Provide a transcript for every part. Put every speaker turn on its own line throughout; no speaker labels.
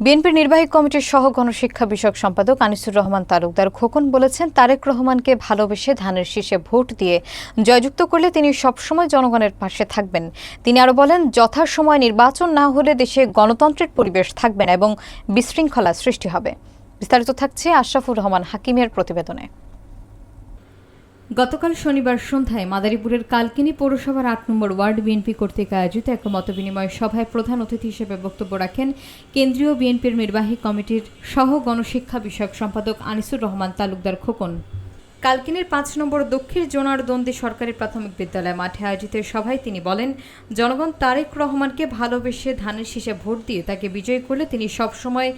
বিএনপির নির্বাহী কমিটির সহ গণশিক্ষা বিষয়ক সম্পাদক আনিসুর রহমান তালুকদার খোকন বলেছেন, তারেক রহমানকে ভালোবেসে ধানের শীষে ভোট দিয়ে জয়যুক্ত করলে তিনি সবসময় জনগণের পাশে থাকবেন। তিনি আরও বলেন, যথাসময়ে নির্বাচন না হলে দেশে গণতন্ত্রের পরিবেশ থাকবে না এবং বিশৃঙ্খলা সৃষ্টি হবে। বিস্তারিত থাকছে আশরাফুর রহমান হাকিমের প্রতিবেদনে। গতকাল শনিবার সন্ধ্যায় মাদারীপুরের কালকিনি পৌরসভার ৮ নম্বর ওয়ার্ড বিএনপি কর্তৃক আয়োজিত এক মতবিনিময় সভায় প্রধান অতিথি হিসেবে বক্তব্য রাখেন কেন্দ্রীয় বিএনপির নির্বাহী কমিটির সহ গণশিক্ষা বিষয়ক সম্পাদক আনিসুর রহমান তালুকদার খোকন। কালকিনির ৫ নম্বর দক্ষিণ জোনারদন্দি সরকারি প্রাথমিক বিদ্যালয় মাঠে আয়োজিত সভায় তিনি বলেন, জনগণ তারেক রহমানকে ভালোবেসে ধানের শীষে ভোট দিয়ে তাকে বিজয়ী করলে তিনি সবসময়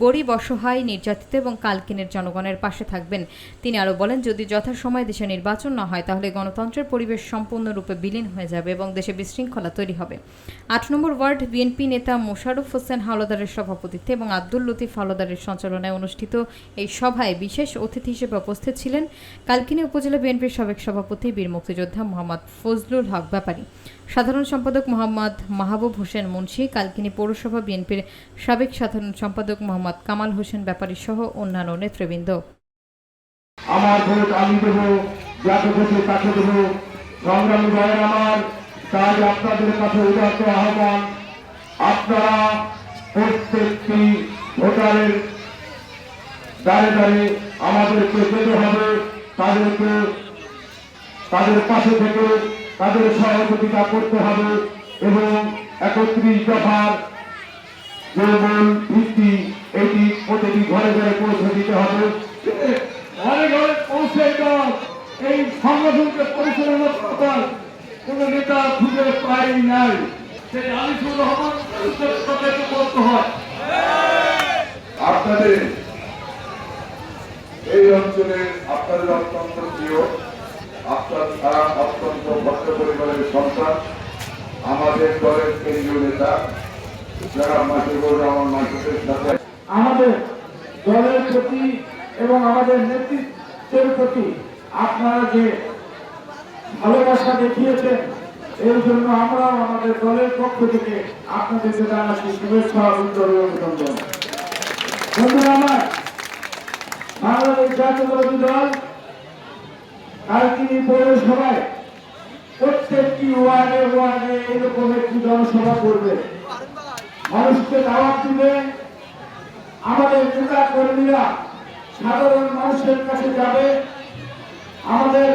গরিব, অসহায়, নির্যাতিত এবং কালকিনির জনগণের পাশে থাকবেন। তিনি আরও বলেন, যদি যথাসময়ে দেশে নির্বাচন না হয় তাহলে গণতন্ত্রের পরিবেশ সম্পূর্ণরূপে বিলীন হয়ে যাবে এবং দেশে বিশৃঙ্খলা তৈরি হবে। ৮ নম্বর ওয়ার্ড বিএনপি নেতা মোশাররফ হোসেন হাওলাদারের সভাপতিত্বে এবং আব্দুল লতিফ হাওলাদারের সঞ্চালনায় অনুষ্ঠিত এই সভায় বিশেষ অতিথি হিসেবে উপস্থিত ছিলেন কালকিনি উপজেলা বিএনপির সাবেক সভাপতি বীর মুক্তিযোদ্ধা মোহাম্মদ ফজলুল হক ব্যাপারী, সাধারণ সম্পাদক মোহাম্মদ মাহবুব হোসেন মুন্সি, কালকিনি পৌরসভা বিএনপির সাবেক সাধারণ সম্পাদক মোহাম্মদ কামাল হোসেন ব্যাপারী সহ অন্যান্য নেতৃবৃন্দ।
আমার ভোট আমি দেব, যাকে খুশি তাকে দেব। সংগ্রামী ভাইয়ের আমার, তাই আপনাদের কাছে উদাত্ত আহ্বান, আপনারা প্রত্যেকটি ভোটারের দ্বারে দ্বারে আমাদেরকে যেতে হবে, তাদের পাশে থেকে তাদের সহযোগিতা করতে হবে এবং ৩১ দফার যে মূল ভিত্তি এটি প্রতিটি ঘরে ঘরে পৌঁছে দিতে হবে। ঘরে ঘরে পৌঁছে দেওয়া এই সংগঠনকে পরিচালনা করার কোন নেতা খুঁজে পাই নাই। সেই আনিসুর রহমান তাদেরকে বলতে হয়।
আপনাদের এই অঞ্চলে আপনাদের অত্যন্ত প্রিয়, আপনারা অত্যন্ত ভদ্র পরিবারের সন্তান, আমাদের দলের কেন্দ্রীয় নেতা যারা মাসুদুর রহমান মাসুদের সাথে
আমাদের দলের প্রতি এবং আমাদের নেতৃত্বের প্রতি আপনারা যে ভালোবাসা দেখিয়েছেন, এই জন্য আমরা আমাদের দলের পক্ষ থেকে আপনাদেরকে জানাচ্ছি শুভেচ্ছা ও অভিনন্দন। বন্ধুরা আমার, বাংলাদেশ জাতীয়তাবাদী দল কালকিনি পৌরসভায় প্রত্যেকটি ওয়ার্ডে ওয়ার্ডে এরকম একটি জনসভা করবে, মানুষকে দাওয়াত দিবে। আমাদের নেতা কর্মীরা সাধারণ মানুষের কাছে যাবে, আমাদের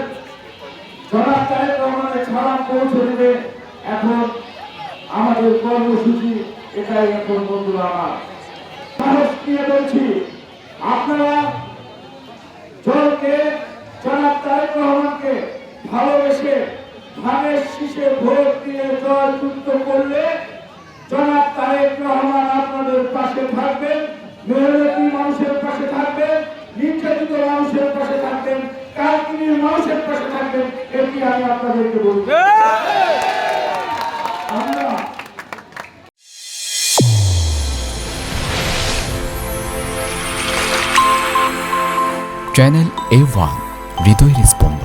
জনাব তারেক রহমানের সালাম পৌঁছে দেবে। এখন আমাদের কর্মসূচি এটাই। এখন বন্ধুরা আমার, সাহস নিয়ে বলছি, আপনারা দলকে জনাব তারেক রহমানকে ভালোবেসে ধানের শীষে ভোট দিয়ে জয়যুক্ত করলে জনাব তারেক রহমান আপনাদের পাশে থাকবেন, মেহনতি মানুষের পাশে থাকবেন, নির্যাতিত মানুষের পাশে থাকবেন, কালকিনির মানুষের পাশে থাকবেন। এটি আমি আপনাদেরকে বলব।
চ্যানেল A1 হৃদয় রেসপন্স।